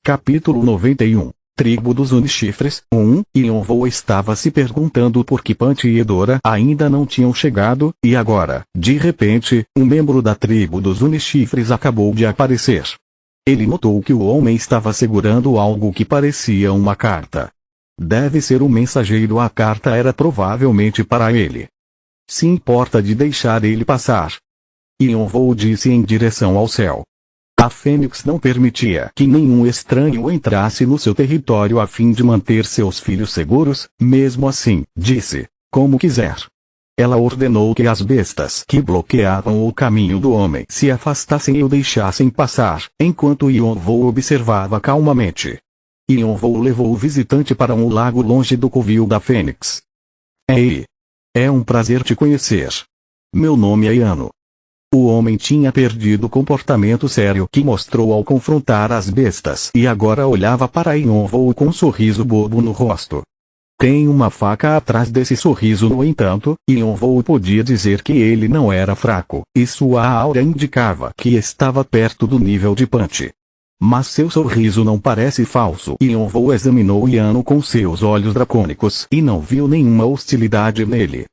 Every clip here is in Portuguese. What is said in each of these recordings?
Capítulo 91. Tribo dos Unchifres. Yonvou estava se perguntando por que Punch e Edora ainda não tinham chegado, e agora, de repente, um membro da tribo dos Unchifres acabou de aparecer. Ele notou que o homem estava segurando algo que parecia uma carta. Deve ser um mensageiro. A carta era provavelmente para ele. Se importa de deixar ele passar? Yonvou disse em direção ao céu. A Fênix não permitia que nenhum estranho entrasse no seu território a fim de manter seus filhos seguros. Mesmo assim, disse, como quiser. Ela ordenou que as bestas que bloqueavam o caminho do homem se afastassem e o deixassem passar, enquanto Yonvou observava calmamente. Yonvou levou o visitante para um lago longe do covil da Fênix. Ei! É um prazer te conhecer. Meu nome é Yano. O homem tinha perdido o comportamento sério que mostrou ao confrontar as bestas e agora olhava para Yonvou com um sorriso bobo no rosto. Tem uma faca atrás desse sorriso. No entanto, Yonvou podia dizer que ele não era fraco, e sua aura indicava que estava perto do nível de Punch. Mas seu sorriso não parece falso. Yonvou examinou Yano com seus olhos dracônicos e não viu nenhuma hostilidade nele.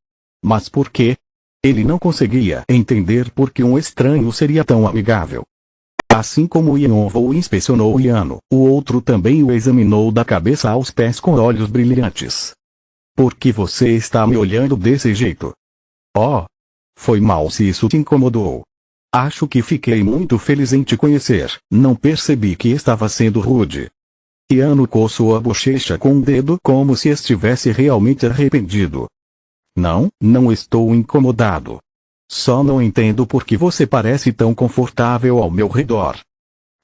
Mas por quê? Ele não conseguia entender por que um estranho seria tão amigável. Assim como Yonvou inspecionou Yano, o outro também o examinou da cabeça aos pés com olhos brilhantes. Por que você está me olhando desse jeito? Oh! Foi mal se isso te incomodou. Acho que fiquei muito feliz em te conhecer. Não percebi que estava sendo rude. Yano coçou a bochecha com um dedo como se estivesse realmente arrependido. Não estou incomodado. Só não entendo por que você parece tão confortável ao meu redor.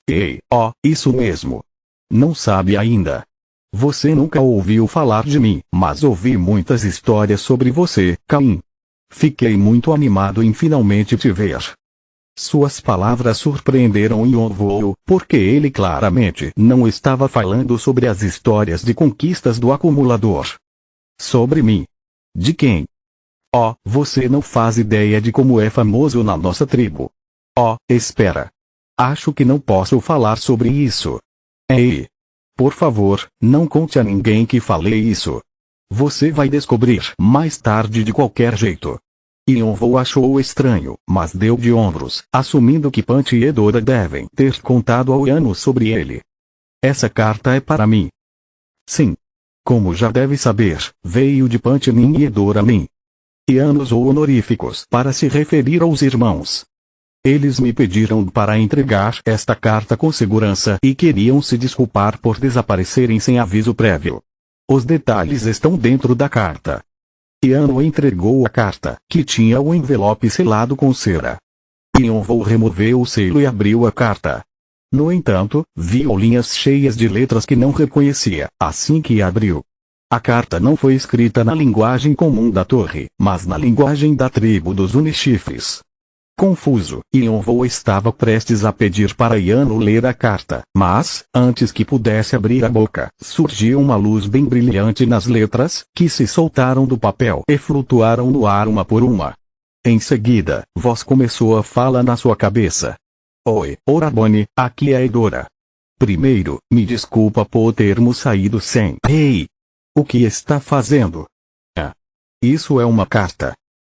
Ei, isso mesmo. Não sabe ainda. Você nunca ouviu falar de mim, mas ouvi muitas histórias sobre você, Caim. Fiquei muito animado em finalmente te ver. Suas palavras surpreenderam Yonvou, porque ele claramente não estava falando sobre as histórias de conquistas do acumulador. Sobre mim. De quem? Você não faz ideia de como é famoso na nossa tribo. Espera. Acho que não posso falar sobre isso. Ei! Por favor, não conte a ninguém que falei isso. Você vai descobrir mais tarde de qualquer jeito. Yonvou achou estranho, mas deu de ombros, assumindo que Punch e Edora devem ter contado ao Yano sobre ele. Essa carta é para mim. Sim. Como já deve saber, veio de Punch Nin e Edora Nin. Yano usou honoríficos para se referir aos irmãos. Eles me pediram para entregar esta carta com segurança e queriam se desculpar por desaparecerem sem aviso prévio. Os detalhes estão dentro da carta. Yano entregou a carta, que tinha o envelope selado com cera. Yonvou removeu o selo e abriu a carta. No entanto, viu linhas cheias de letras que não reconhecia, assim que abriu. A carta não foi escrita na linguagem comum da torre, mas na linguagem da tribo dos Unchifres. Confuso, Yonvou estava prestes a pedir para Yano ler a carta, mas, antes que pudesse abrir a boca, surgiu uma luz bem brilhante nas letras, que se soltaram do papel e flutuaram no ar uma por uma. Em seguida, voz começou a falar na sua cabeça. Oi, Orabone, aqui é Edora. Primeiro, me desculpa por termos saído sem. Ei! O que está fazendo? Isso é uma carta.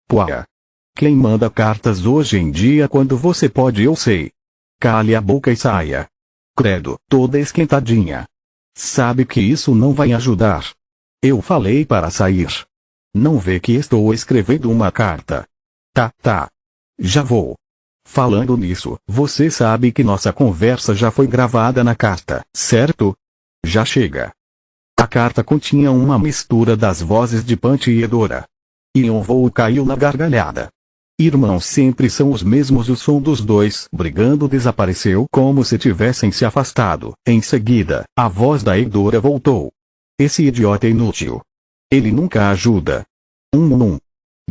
Pua. Quem manda cartas hoje em dia quando você pode? Eu sei. Cale a boca e saia. Credo, toda esquentadinha. Sabe que isso não vai ajudar. Eu falei para sair. Não vê que estou escrevendo uma carta. Tá. Já vou. Falando nisso, você sabe que nossa conversa já foi gravada na carta, certo? Já chega. A carta continha uma mistura das vozes de Punch e Edora. Yonvou caiu na gargalhada. Irmãos sempre são os mesmos. O som dos dois brigando desapareceu como se tivessem se afastado. Em seguida, a voz da Edora voltou. Esse idiota é inútil. Ele nunca ajuda.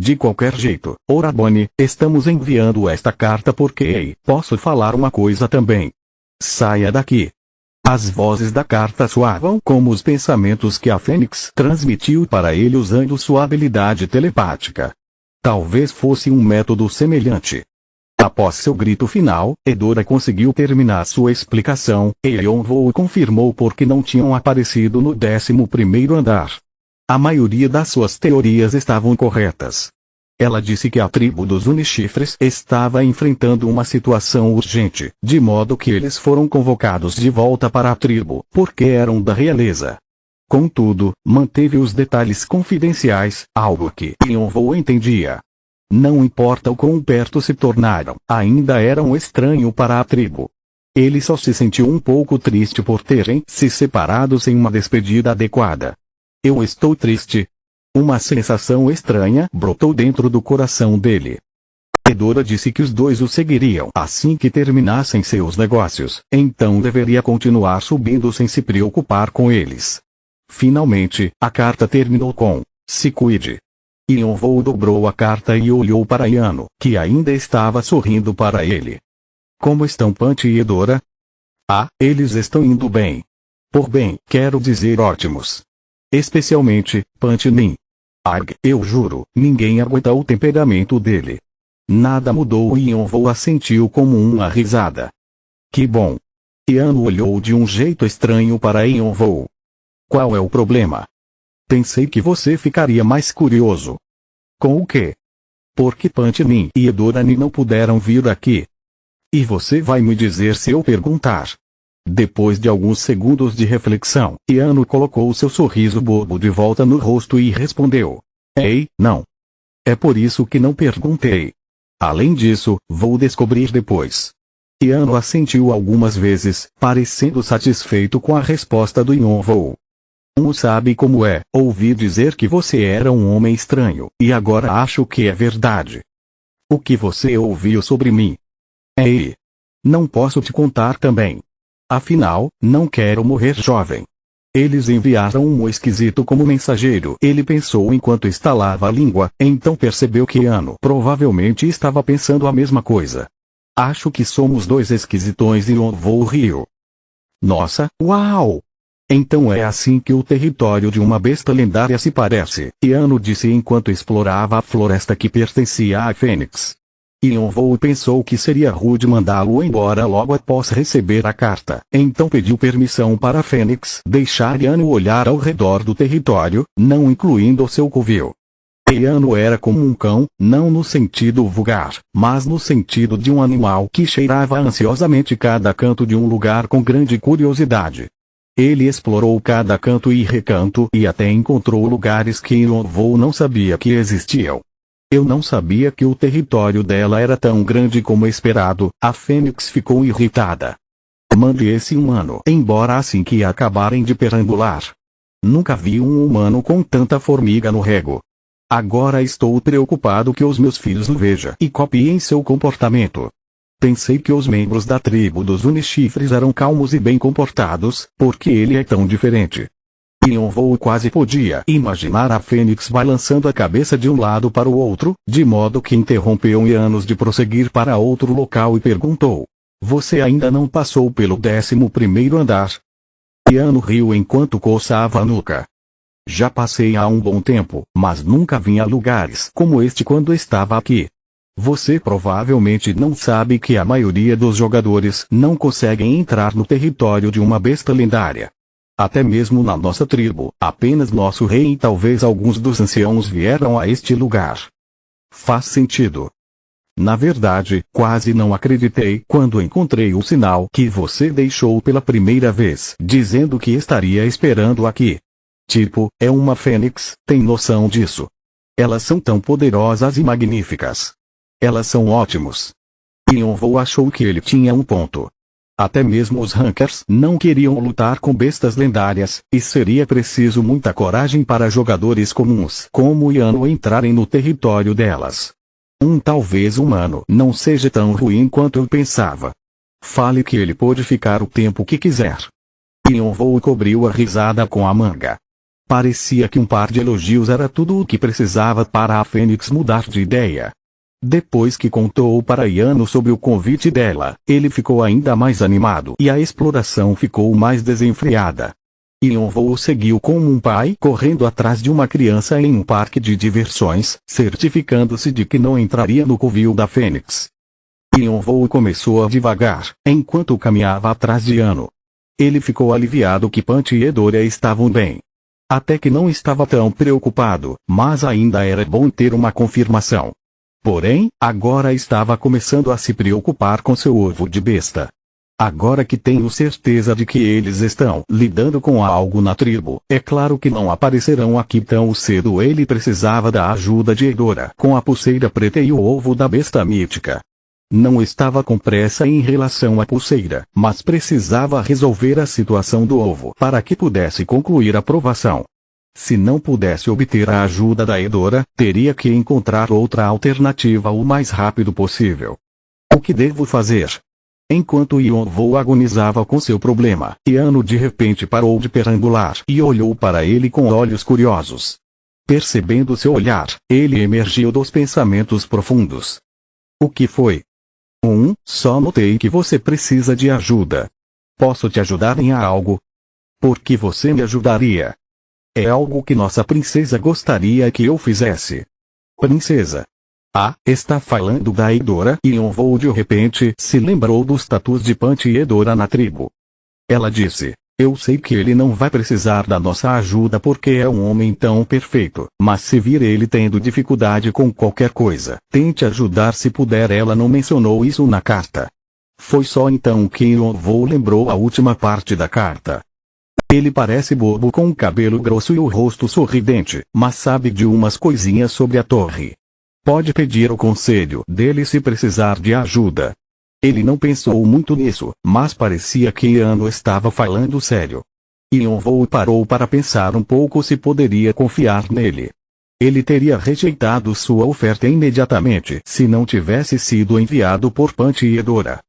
De qualquer jeito, Orabone, estamos enviando esta carta porque posso falar uma coisa também. Saia daqui. As vozes da carta soavam como os pensamentos que a Fênix transmitiu para ele usando sua habilidade telepática. Talvez fosse um método semelhante. Após seu grito final, Edora conseguiu terminar sua explicação, e Yonvou confirmou porque não tinham aparecido no 11º andar. A maioria das suas teorias estavam corretas. Ela disse que a tribo dos Unichifres estava enfrentando uma situação urgente, de modo que eles foram convocados de volta para a tribo, porque eram da realeza. Contudo, manteve os detalhes confidenciais, algo que Yonvou entendia. Não importa o quão perto se tornaram, ainda eram estranho para a tribo. Ele só se sentiu um pouco triste por terem se separado sem uma despedida adequada. Eu estou triste. Uma sensação estranha brotou dentro do coração dele. Edora disse que os dois o seguiriam assim que terminassem seus negócios, então deveria continuar subindo sem se preocupar com eles. Finalmente, a carta terminou com: se cuide. Yonvou dobrou a carta e olhou para Yano, que ainda estava sorrindo para ele. Como estão Punch e Edora? Ah, eles estão indo bem. Por bem, quero dizer ótimos. Especialmente, Punch Nin. Arg, eu juro, ninguém aguenta o temperamento dele. Nada mudou e Yonvou assentiu como uma risada. Que bom. Yano olhou de um jeito estranho para Yonvou. Qual é o problema? Pensei que você ficaria mais curioso. Com o quê? Porque Punch Nin e Edora Nin não puderam vir aqui. E você vai me dizer se eu perguntar. Depois de alguns segundos de reflexão, Yano colocou seu sorriso bobo de volta no rosto e respondeu: ei, não. É por isso que não perguntei. Além disso, vou descobrir depois. Yano assentiu algumas vezes, parecendo satisfeito com a resposta do Yonvou. Sabe como é, ouvi dizer que você era um homem estranho, e agora acho que é verdade. O que você ouviu sobre mim? Ei! Não posso te contar também. Afinal, não quero morrer jovem. Eles enviaram um esquisito como mensageiro. Ele pensou enquanto estalava a língua, então percebeu que Yano provavelmente estava pensando a mesma coisa. Acho que somos dois esquisitões e Yonvou riu. Nossa, uau! Então é assim que o território de uma besta lendária se parece, Yano disse enquanto explorava a floresta que pertencia à Fênix. Yonvou pensou que seria rude mandá-lo embora logo após receber a carta, então pediu permissão para a Fênix deixar Yano olhar ao redor do território, não incluindo o seu covil. Yano era como um cão, não no sentido vulgar, mas no sentido de um animal que cheirava ansiosamente cada canto de um lugar com grande curiosidade. Ele explorou cada canto e recanto e até encontrou lugares que Yonvou não sabia que existiam. Eu não sabia que o território dela era tão grande como esperado, a Fênix ficou irritada. Mande esse humano embora assim que acabarem de perambular. Nunca vi um humano com tanta formiga no rego. Agora estou preocupado que os meus filhos o vejam e copiem seu comportamento. Pensei que os membros da tribo dos Unichifres eram calmos e bem comportados, porque ele é tão diferente. Yonvou quase podia imaginar a Fênix balançando a cabeça de um lado para o outro, de modo que interrompeu Yanos de prosseguir para outro local e perguntou: você ainda não passou pelo 11º andar? Yano riu enquanto coçava a nuca. Já passei há um bom tempo, mas nunca vim a lugares como este quando estava aqui. Você provavelmente não sabe que a maioria dos jogadores não conseguem entrar no território de uma besta lendária. Até mesmo na nossa tribo, apenas nosso rei e talvez alguns dos anciãos vieram a este lugar. Faz sentido. Na verdade, quase não acreditei quando encontrei o sinal que você deixou pela primeira vez, dizendo que estaria esperando aqui. Tipo, é uma fênix, tem noção disso. Elas são tão poderosas e magníficas. Elas são ótimos. Yonvou achou que ele tinha um ponto. Até mesmo os Rankers não queriam lutar com bestas lendárias, e seria preciso muita coragem para jogadores comuns como Yano entrarem no território delas. Talvez humano não seja tão ruim quanto eu pensava. Fale que ele pode ficar o tempo que quiser. Yonvou cobriu a risada com a manga. Parecia que um par de elogios era tudo o que precisava para a Fênix mudar de ideia. Depois que contou para Yano sobre o convite dela, ele ficou ainda mais animado e a exploração ficou mais desenfreada. Yonvou seguiu como um pai correndo atrás de uma criança em um parque de diversões, certificando-se de que não entraria no covil da Fênix. Yonvou começou a divagar, enquanto caminhava atrás de Ano. Ele ficou aliviado que Punch e Edora estavam bem. Até que não estava tão preocupado, mas ainda era bom ter uma confirmação. Porém, agora estava começando a se preocupar com seu ovo de besta. Agora que tenho certeza de que eles estão lidando com algo na tribo, é claro que não aparecerão aqui tão cedo. Ele precisava da ajuda de Edora com a pulseira preta e o ovo da besta mítica. Não estava com pressa em relação à pulseira, mas precisava resolver a situação do ovo para que pudesse concluir a provação. Se não pudesse obter a ajuda da Edora, teria que encontrar outra alternativa o mais rápido possível. O que devo fazer? Enquanto Yonvou agonizava com seu problema, Ano de repente parou de perambular e olhou para ele com olhos curiosos. Percebendo seu olhar, ele emergiu dos pensamentos profundos. O que foi? Só notei que você precisa de ajuda. Posso te ajudar em algo? Por que você me ajudaria? É algo que nossa princesa gostaria que eu fizesse. Princesa? Está falando da Edora? Yonvou de repente se lembrou dos tatus de Punch e Edora na tribo. Ela disse, eu sei que ele não vai precisar da nossa ajuda porque é um homem tão perfeito, mas se vir ele tendo dificuldade com qualquer coisa, tente ajudar se puder. Ela não mencionou isso na carta. Foi só então que Yonvou lembrou a última parte da carta. Ele parece bobo com o cabelo grosso e o rosto sorridente, mas sabe de umas coisinhas sobre a torre. Pode pedir o conselho dele se precisar de ajuda. Ele não pensou muito nisso, mas parecia que Ano estava falando sério. Yonvou parou para pensar um pouco se poderia confiar nele. Ele teria rejeitado sua oferta imediatamente se não tivesse sido enviado por Punch e Edora.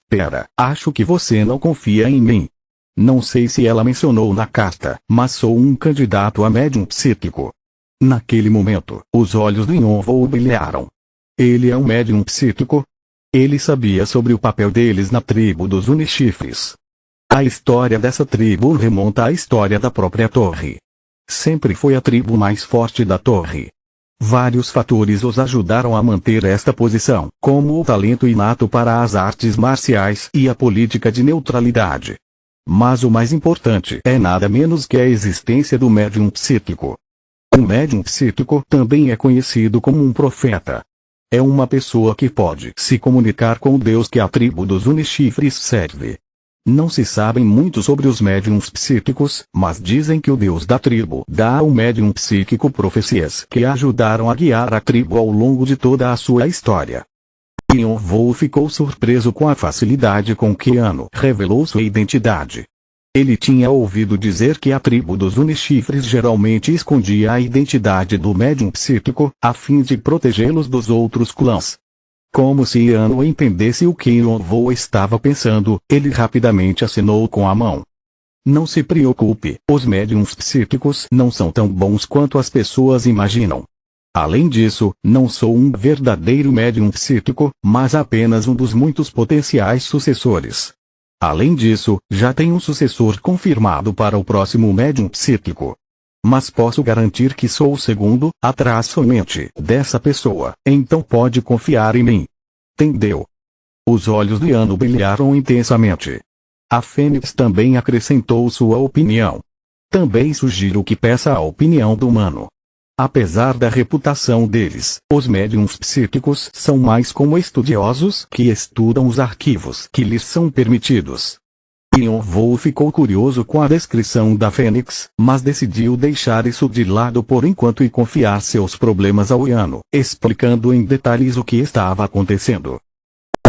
Pera, acho que você não confia em mim. Não sei se ela mencionou na carta, mas sou um candidato a médium psíquico. Naquele momento, os olhos de Yonvou brilharam. Ele é um médium psíquico? Ele sabia sobre o papel deles na tribo dos Unichifres. A história dessa tribo remonta à história da própria torre. Sempre foi a tribo mais forte da torre. Vários fatores os ajudaram a manter esta posição, como o talento inato para as artes marciais e a política de neutralidade. Mas o mais importante é nada menos que a existência do médium psíquico. Um médium psíquico também é conhecido como um profeta. É uma pessoa que pode se comunicar com o Deus que a tribo dos Unichifres serve. Não se sabe muito sobre os médiums psíquicos, mas dizem que o Deus da tribo dá ao médium psíquico profecias que ajudaram a guiar a tribo ao longo de toda a sua história. Yonvou ficou surpreso com a facilidade com que Ano revelou sua identidade. Ele tinha ouvido dizer que a tribo dos Unichifres geralmente escondia a identidade do médium psíquico, a fim de protegê-los dos outros clãs. Como se Ano entendesse o que Yonvou estava pensando, ele rapidamente acenou com a mão. Não se preocupe, os médiums psíquicos não são tão bons quanto as pessoas imaginam. Além disso, não sou um verdadeiro médium psíquico, mas apenas um dos muitos potenciais sucessores. Além disso, já tem um sucessor confirmado para o próximo médium psíquico. Mas posso garantir que sou o segundo, atrás somente dessa pessoa, então pode confiar em mim. Entendeu? Os olhos de Ano brilharam intensamente. A Fênix também acrescentou sua opinião. Também sugiro que peça a opinião do humano. Apesar da reputação deles, os médiums psíquicos são mais como estudiosos que estudam os arquivos que lhes são permitidos. Yonvou ficou curioso com a descrição da Fênix, mas decidiu deixar isso de lado por enquanto e confiar seus problemas ao Ano, explicando em detalhes o que estava acontecendo.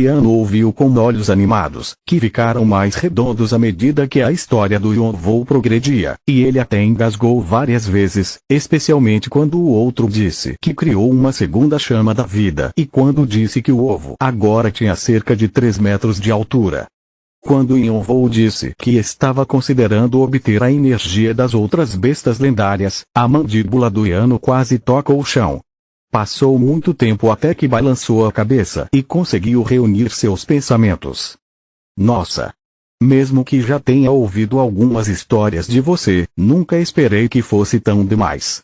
Ano ouviu com olhos animados, que ficaram mais redondos à medida que a história do Yonvou progredia, e ele até engasgou várias vezes, especialmente quando o outro disse que criou uma segunda chama da vida e quando disse que o ovo agora tinha cerca de 3 metros de altura. Quando Yonvou disse que estava considerando obter a energia das outras bestas lendárias, a mandíbula do Ano quase toca o chão. Passou muito tempo até que balançou a cabeça e conseguiu reunir seus pensamentos. Nossa! Mesmo que já tenha ouvido algumas histórias de você, nunca esperei que fosse tão demais.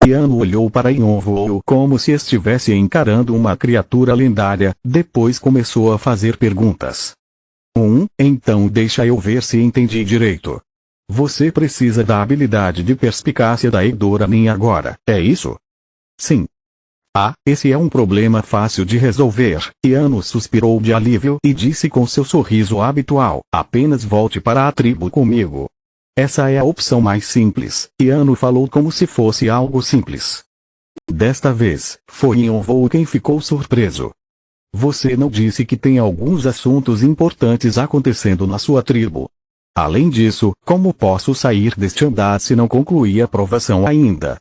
Iano olhou para Yonvoo como se estivesse encarando uma criatura lendária, depois começou a fazer perguntas. Então deixa eu ver se entendi direito. Você precisa da habilidade de perspicácia da Edoranin agora, é isso? Sim. Esse é um problema fácil de resolver. Iano suspirou de alívio e disse com seu sorriso habitual, apenas volte para a tribo comigo. Essa é a opção mais simples. Iano falou como se fosse algo simples. Desta vez, foi Yonvoo quem ficou surpreso. Você não disse que tem alguns assuntos importantes acontecendo na sua tribo. Além disso, como posso sair deste andar se não concluí a provação ainda?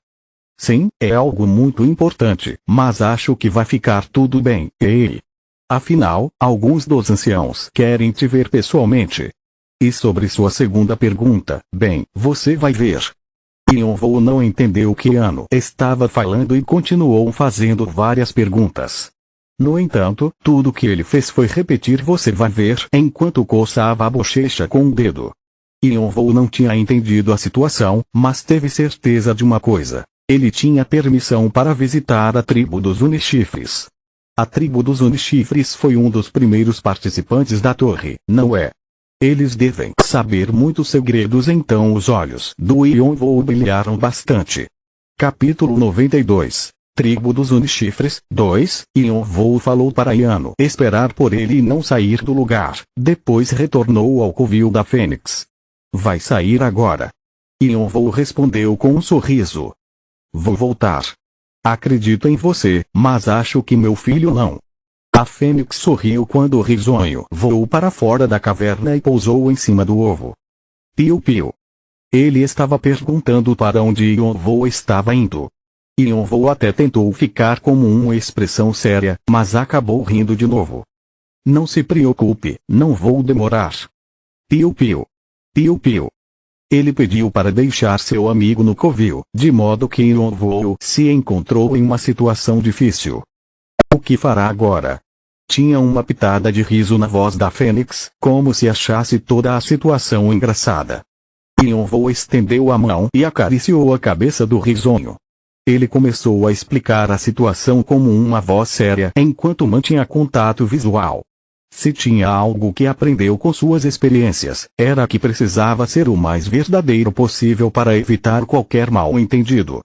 Sim, é algo muito importante, mas acho que vai ficar tudo bem. Ei! Afinal, alguns dos anciãos querem te ver pessoalmente. E sobre sua segunda pergunta, bem, você vai ver. Yonvoo não entendeu o que Iano estava falando e continuou fazendo várias perguntas. No entanto, tudo que ele fez foi repetir você vai ver enquanto coçava a bochecha com o dedo. Yonvoo não tinha entendido a situação, mas teve certeza de uma coisa. Ele tinha permissão para visitar a tribo dos Unichifres. A tribo dos Unichifres foi um dos primeiros participantes da torre, não é? Eles devem saber muitos segredos, então os olhos do Yonvoo brilharam bastante. Capítulo 92. Tribo dos Unichifres, 2. Yonvoo falou para Iano esperar por ele e não sair do lugar, depois retornou ao covil da Fênix. Vai sair agora. Yonvoo respondeu com um sorriso. Vou voltar. Acredito em você, mas acho que meu filho não. A Fênix sorriu quando o risonho voou para fora da caverna e pousou em cima do ovo. Piu-piu. Ele estava perguntando para onde Yonvoo estava indo. Yonvoo até tentou ficar como uma expressão séria, mas acabou rindo de novo. Não se preocupe, não vou demorar. Piu-piu. Piu-piu. Ele pediu para deixar seu amigo no covil, de modo que Yonvoo se encontrou em uma situação difícil. O que fará agora? Tinha uma pitada de riso na voz da Fênix, como se achasse toda a situação engraçada. Yonvoo estendeu a mão e acariciou a cabeça do risonho. Ele começou a explicar a situação como uma voz séria enquanto mantinha contato visual. Se tinha algo que aprendeu com suas experiências, era que precisava ser o mais verdadeiro possível para evitar qualquer mal-entendido.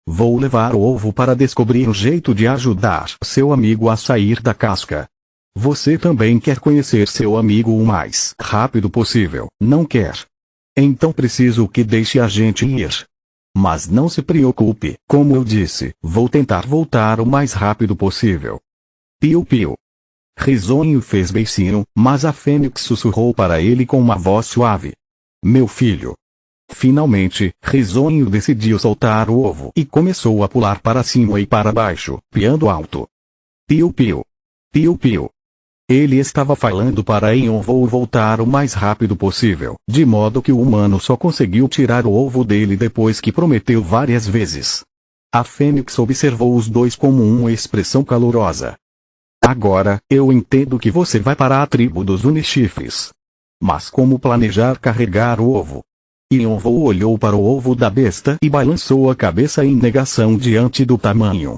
Vou levar o ovo para descobrir o jeito de ajudar seu amigo a sair da casca. Você também quer conhecer seu amigo o mais rápido possível, não quer? Então preciso que deixe a gente ir. Mas não se preocupe, como eu disse, vou tentar voltar o mais rápido possível. Piu-piu. Risonho fez beicinho, mas a Fênix sussurrou para ele com uma voz suave. Meu filho. Finalmente, Risonho decidiu soltar o ovo e começou a pular para cima e para baixo, piando alto. Piu-piu. Piu-piu. Ele estava falando para Yonvoo voltar o mais rápido possível, de modo que o humano só conseguiu tirar o ovo dele depois que prometeu várias vezes. A Fênix observou os dois com uma expressão calorosa. Agora, eu entendo que você vai para a tribo dos Unichifres. Mas como planejar carregar o ovo? Yonvoo olhou para o ovo da besta e balançou a cabeça em negação diante do tamanho.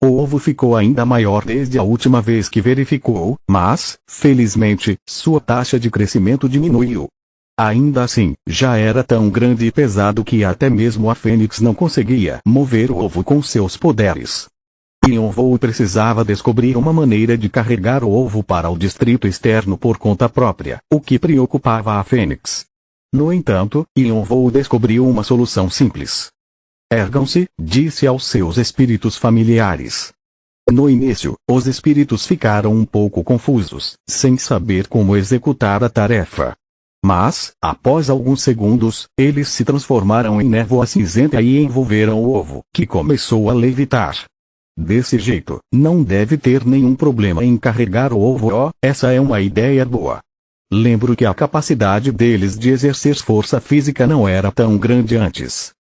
O ovo ficou ainda maior desde a última vez que verificou, mas, felizmente, sua taxa de crescimento diminuiu. Ainda assim, já era tão grande e pesado que até mesmo a Fênix não conseguia mover o ovo com seus poderes. Yonvoo precisava descobrir uma maneira de carregar o ovo para o distrito externo por conta própria, o que preocupava a Fênix. No entanto, Yonvoo descobriu uma solução simples. Ergam-se, disse aos seus espíritos familiares. No início, os espíritos ficaram um pouco confusos, sem saber como executar a tarefa. Mas, após alguns segundos, eles se transformaram em névoa cinzenta e envolveram o ovo, que começou a levitar. Desse jeito, não deve ter nenhum problema em carregar o ovo. Essa é uma ideia boa. Lembro que a capacidade deles de exercer força física não era tão grande antes.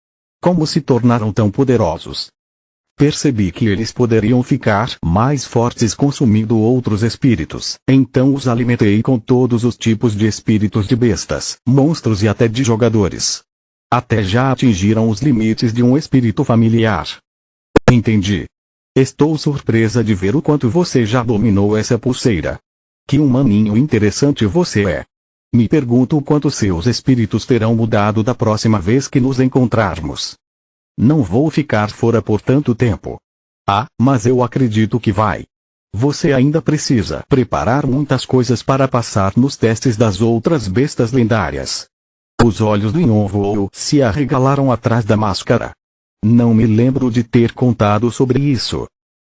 Como se tornaram tão poderosos? Percebi que eles poderiam ficar mais fortes consumindo outros espíritos, então os alimentei com todos os tipos de espíritos de bestas, monstros e até de jogadores. Até já atingiram os limites de um espírito familiar. Entendi. Estou surpresa de ver o quanto você já dominou essa pulseira. Que humaninho interessante você é. Me pergunto o quanto seus espíritos terão mudado da próxima vez que nos encontrarmos. Não vou ficar fora por tanto tempo. Ah, mas eu acredito que vai. Você ainda precisa preparar muitas coisas para passar nos testes das outras bestas lendárias. Os olhos do Yonvou se arregalaram atrás da máscara. Não me lembro de ter contado sobre isso.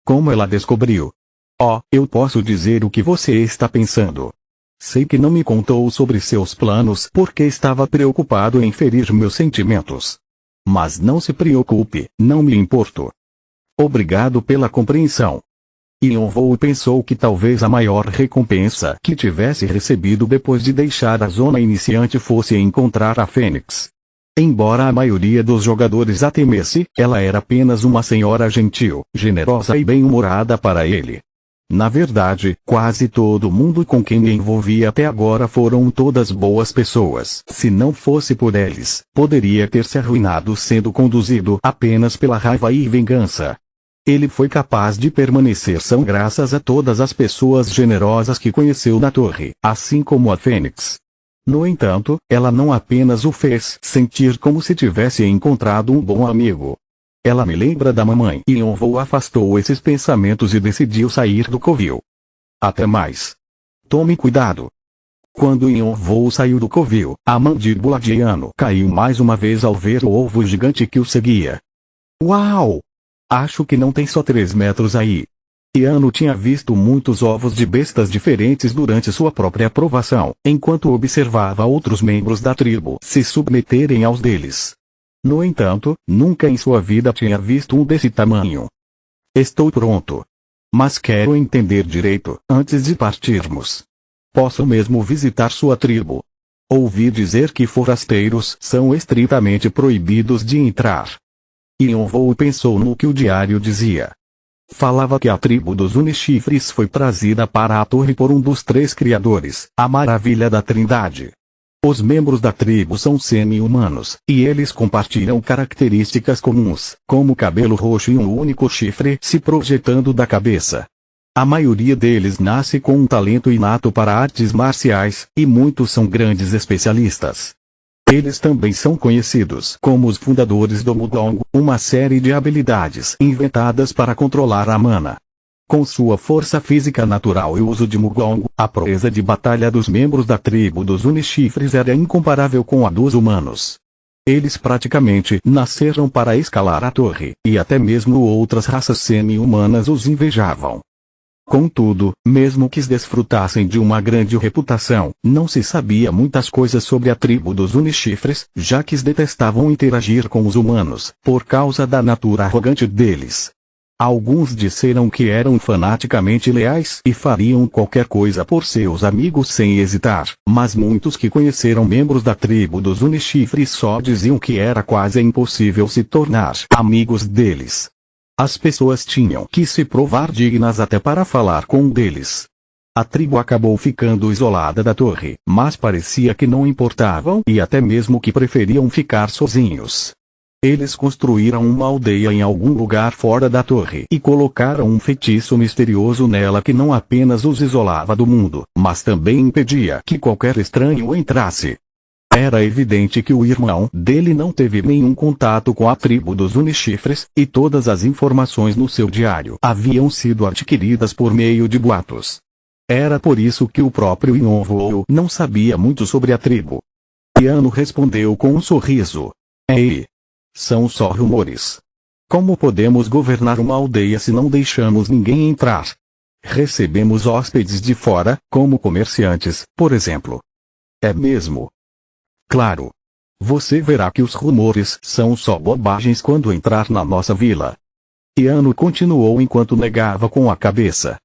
Como ela descobriu? Oh, eu posso dizer o que você está pensando. Sei que não me contou sobre seus planos porque estava preocupado em ferir meus sentimentos. Mas não se preocupe, não me importo. Obrigado pela compreensão. Yonvou pensou que talvez a maior recompensa que tivesse recebido depois de deixar a zona iniciante fosse encontrar a Fênix. Embora a maioria dos jogadores a temesse, ela era apenas uma senhora gentil, generosa e bem-humorada para ele. Na verdade, quase todo mundo com quem me envolvi até agora foram todas boas pessoas. Se não fosse por eles, poderia ter se arruinado sendo conduzido apenas pela raiva e vingança. Ele foi capaz de permanecer são graças a todas as pessoas generosas que conheceu na torre, assim como a Fênix. No entanto, ela não apenas o fez sentir como se tivesse encontrado um bom amigo. Ela me lembra da mamãe. Yonvou afastou esses pensamentos e decidiu sair do covil. Até mais. Tome cuidado. Quando Yonvou saiu do covil, a mandíbula de Yano caiu mais uma vez ao ver o ovo gigante que o seguia. Uau! Acho que não tem só 3 metros aí. Yano tinha visto muitos ovos de bestas diferentes durante sua própria aprovação, enquanto observava outros membros da tribo se submeterem aos deles. No entanto, nunca em sua vida tinha visto um desse tamanho. Estou pronto. Mas quero entender direito, antes de partirmos. Posso mesmo visitar sua tribo? Ouvi dizer que forasteiros são estritamente proibidos de entrar. Yonvou pensou no que o diário dizia. Falava que a tribo dos Unichifres foi trazida para a torre por um dos 3 criadores, a Maravilha da Trindade. Os membros da tribo são semi-humanos, e eles compartilham características comuns, como cabelo roxo e um único chifre se projetando da cabeça. A maioria deles nasce com um talento inato para artes marciais, e muitos são grandes especialistas. Eles também são conhecidos como os fundadores do Mudong, uma série de habilidades inventadas para controlar a mana. Com sua força física natural e uso de Mugong, a proeza de batalha dos membros da tribo dos Unichifres era incomparável com a dos humanos. Eles praticamente nasceram para escalar a torre, e até mesmo outras raças semi-humanas os invejavam. Contudo, mesmo que desfrutassem de uma grande reputação, não se sabia muitas coisas sobre a tribo dos Unichifres, já que detestavam interagir com os humanos, por causa da natura arrogante deles. Alguns disseram que eram fanaticamente leais e fariam qualquer coisa por seus amigos sem hesitar, mas muitos que conheceram membros da tribo dos Unichifres só diziam que era quase impossível se tornar amigos deles. As pessoas tinham que se provar dignas até para falar com um deles. A tribo acabou ficando isolada da torre, mas parecia que não importavam e até mesmo que preferiam ficar sozinhos. Eles construíram uma aldeia em algum lugar fora da torre e colocaram um feitiço misterioso nela que não apenas os isolava do mundo, mas também impedia que qualquer estranho entrasse. Era evidente que o irmão dele não teve nenhum contato com a tribo dos Unichifres, e todas as informações no seu diário haviam sido adquiridas por meio de boatos. Era por isso que o próprio Yonvou não sabia muito sobre a tribo. Yano respondeu com um sorriso. Ei! São só rumores. Como podemos governar uma aldeia se não deixamos ninguém entrar? Recebemos hóspedes de fora, como comerciantes, por exemplo. É mesmo? Claro. Você verá que os rumores são só bobagens quando entrar na nossa vila. Yano continuou enquanto negava com a cabeça.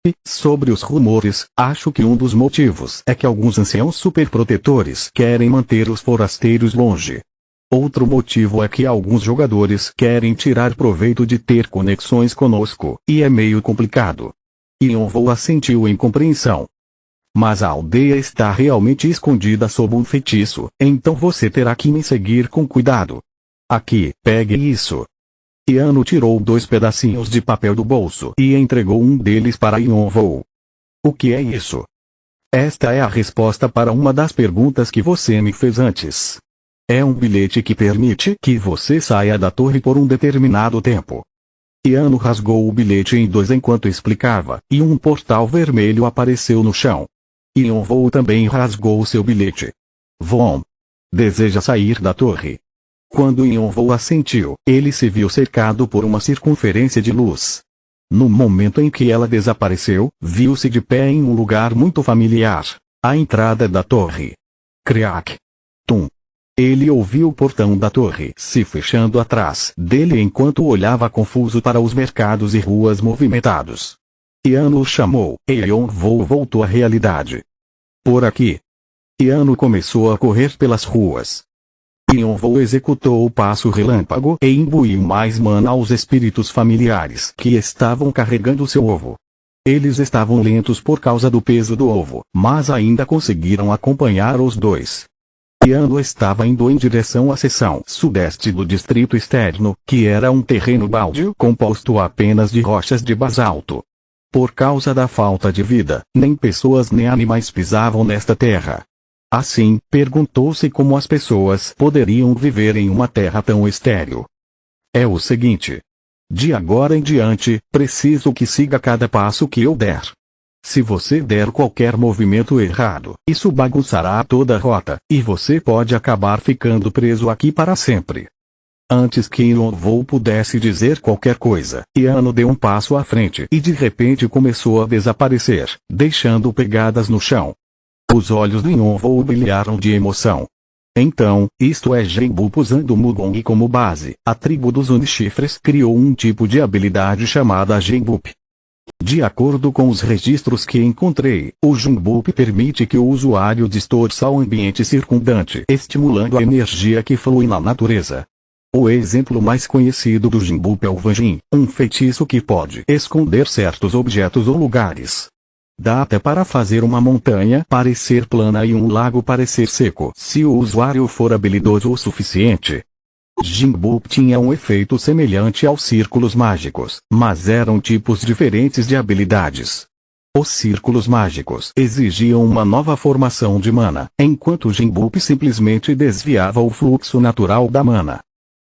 E, sobre os rumores, acho que um dos motivos é que alguns anciãos superprotetores querem manter os forasteiros longe. Outro motivo é que alguns jogadores querem tirar proveito de ter conexões conosco, e é meio complicado. Yonvou assentiu em compreensão. Mas a aldeia está realmente escondida sob um feitiço, então você terá que me seguir com cuidado. Aqui, pegue isso. Yano tirou 2 pedacinhos de papel do bolso e entregou um deles para Yonvou. O que é isso? Esta é a resposta para uma das perguntas que você me fez antes. É um bilhete que permite que você saia da torre por um determinado tempo. Yano rasgou o bilhete em 2 enquanto explicava, e um portal vermelho apareceu no chão. Yonvou também rasgou seu bilhete. Von. Deseja sair da torre. Quando Yonvou assentiu, ele se viu cercado por uma circunferência de luz. No momento em que ela desapareceu, viu-se de pé em um lugar muito familiar. A entrada da torre. Criac. Tum. Ele ouviu o portão da torre se fechando atrás dele enquanto olhava confuso para os mercados e ruas movimentados. Yano o chamou, e Yonvou voltou à realidade. Por aqui. Yano começou a correr pelas ruas. Yonvou executou o passo relâmpago e imbuiu mais mana aos espíritos familiares que estavam carregando seu ovo. Eles estavam lentos por causa do peso do ovo, mas ainda conseguiram acompanhar os dois. Yano estava indo em direção à seção sudeste do distrito externo, que era um terreno baldio composto apenas de rochas de basalto. Por causa da falta de vida, nem pessoas nem animais pisavam nesta terra. Assim, perguntou-se como as pessoas poderiam viver em uma terra tão estéril. É o seguinte. De agora em diante, preciso que siga cada passo que eu der. Se você der qualquer movimento errado, isso bagunçará toda a rota, e você pode acabar ficando preso aqui para sempre. Antes que Yonvou pudesse dizer qualquer coisa, Yano deu um passo à frente e de repente começou a desaparecer, deixando pegadas no chão. Os olhos de Yonvou brilharam de emoção. Então, isto é Genbup usando Mugong como base, a tribo dos Unichifres criou um tipo de habilidade chamada Genbup. De acordo com os registros que encontrei, o Genbup permite que o usuário distorça o ambiente circundante, estimulando a energia que flui na natureza. O exemplo mais conhecido do Genbup é o Vanjin, um feitiço que pode esconder certos objetos ou lugares. Dá até para fazer uma montanha parecer plana e um lago parecer seco, se o usuário for habilidoso o suficiente. Genbup tinha um efeito semelhante aos círculos mágicos, mas eram tipos diferentes de habilidades. Os círculos mágicos exigiam uma nova formação de mana, enquanto Genbup simplesmente desviava o fluxo natural da mana.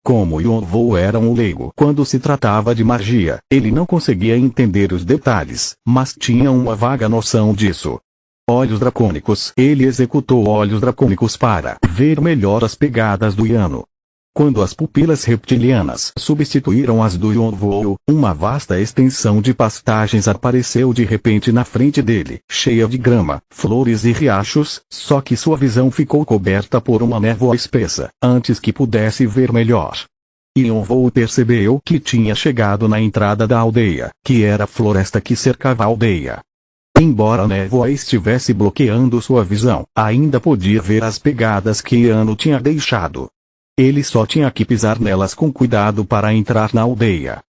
Como Yonvou era um leigo quando se tratava de magia, ele não conseguia entender os detalhes, mas tinha uma vaga noção disso. Olhos dracônicos. Ele executou olhos dracônicos para ver melhor as pegadas do Yano. Quando as pupilas reptilianas substituíram as do Yonvou, uma vasta extensão de pastagens apareceu de repente na frente dele, cheia de grama, flores e riachos, só que sua visão ficou coberta por uma névoa espessa, antes que pudesse ver melhor. Yonvou percebeu que tinha chegado na entrada da aldeia, que era a floresta que cercava a aldeia. Embora a névoa estivesse bloqueando sua visão, ainda podia ver as pegadas que Yano tinha deixado. Ele só tinha que pisar nelas com cuidado para entrar na aldeia.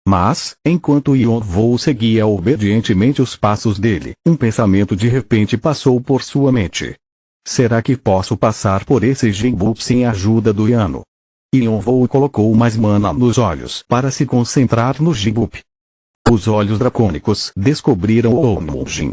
Mas, enquanto Yonvou seguia obedientemente os passos dele, um pensamento de repente passou por sua mente. Será que posso passar por esse Genbup sem a ajuda do Yano? Yonvou colocou mais mana nos olhos para se concentrar no Genbup. Os olhos dracônicos descobriram o Onmujin.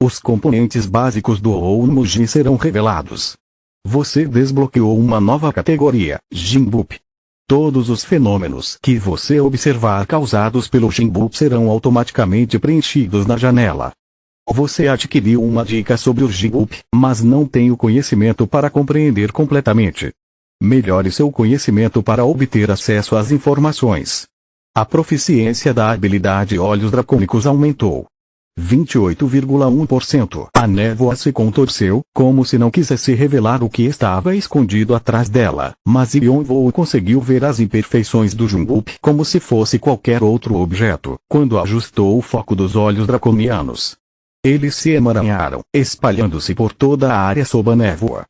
Os componentes básicos do Onmujin serão revelados. Você desbloqueou uma nova categoria, Genbup. Todos os fenômenos que você observar causados pelo Genbup serão automaticamente preenchidos na janela. Você adquiriu uma dica sobre o Genbup, mas não tem o conhecimento para compreender completamente. Melhore seu conhecimento para obter acesso às informações. A proficiência da habilidade Olhos Dracônicos aumentou. 28,1%. A névoa se contorceu, como se não quisesse revelar o que estava escondido atrás dela, mas Yonvou conseguiu ver as imperfeições do Genbup como se fosse qualquer outro objeto, quando ajustou o foco dos olhos draconianos. Eles se emaranharam, espalhando-se por toda a área sob a névoa.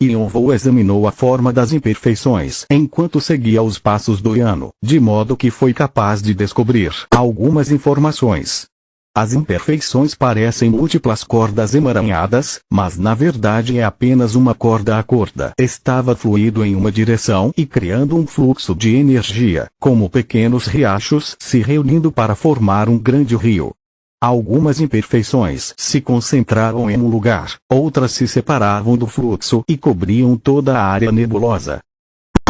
Yonvou examinou a forma das imperfeições enquanto seguia os passos do Yano, de modo que foi capaz de descobrir algumas informações. As imperfeições parecem múltiplas cordas emaranhadas, mas na verdade é apenas uma corda. A corda estava fluindo em uma direção e criando um fluxo de energia, como pequenos riachos se reunindo para formar um grande rio. Algumas imperfeições se concentraram em um lugar, outras se separavam do fluxo e cobriam toda a área nebulosa.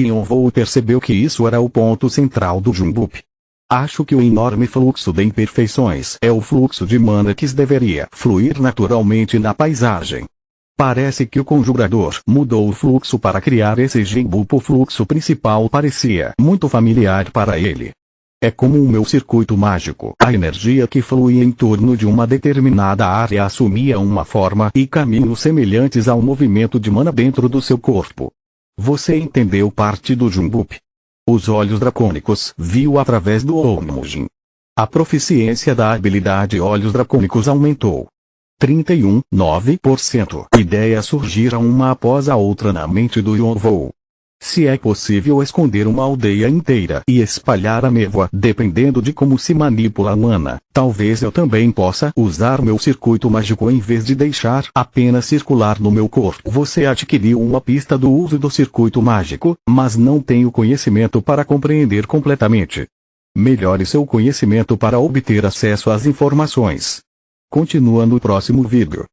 Yonvou percebeu que isso era o ponto central do Jumbup. Acho que o enorme fluxo de imperfeições é o fluxo de mana que deveria fluir naturalmente na paisagem. Parece que o conjurador mudou o fluxo para criar esse Jumbup. O fluxo principal parecia muito familiar para ele. É como o meu circuito mágico. A energia que fluía em torno de uma determinada área assumia uma forma e caminhos semelhantes ao movimento de mana dentro do seu corpo. Você entendeu parte do Jumbup? Os olhos dracônicos viu através do Onmujin. A proficiência da habilidade Olhos Dracônicos aumentou. 31,9%. Ideias surgiram uma após a outra na mente do Yonvou. Se é possível esconder uma aldeia inteira e espalhar a névoa dependendo de como se manipula a mana, talvez eu também possa usar meu circuito mágico em vez de deixar apenas circular no meu corpo. Você adquiriu uma pista do uso do circuito mágico, mas não tem o conhecimento para compreender completamente. Melhore seu conhecimento para obter acesso às informações. Continua no próximo vídeo.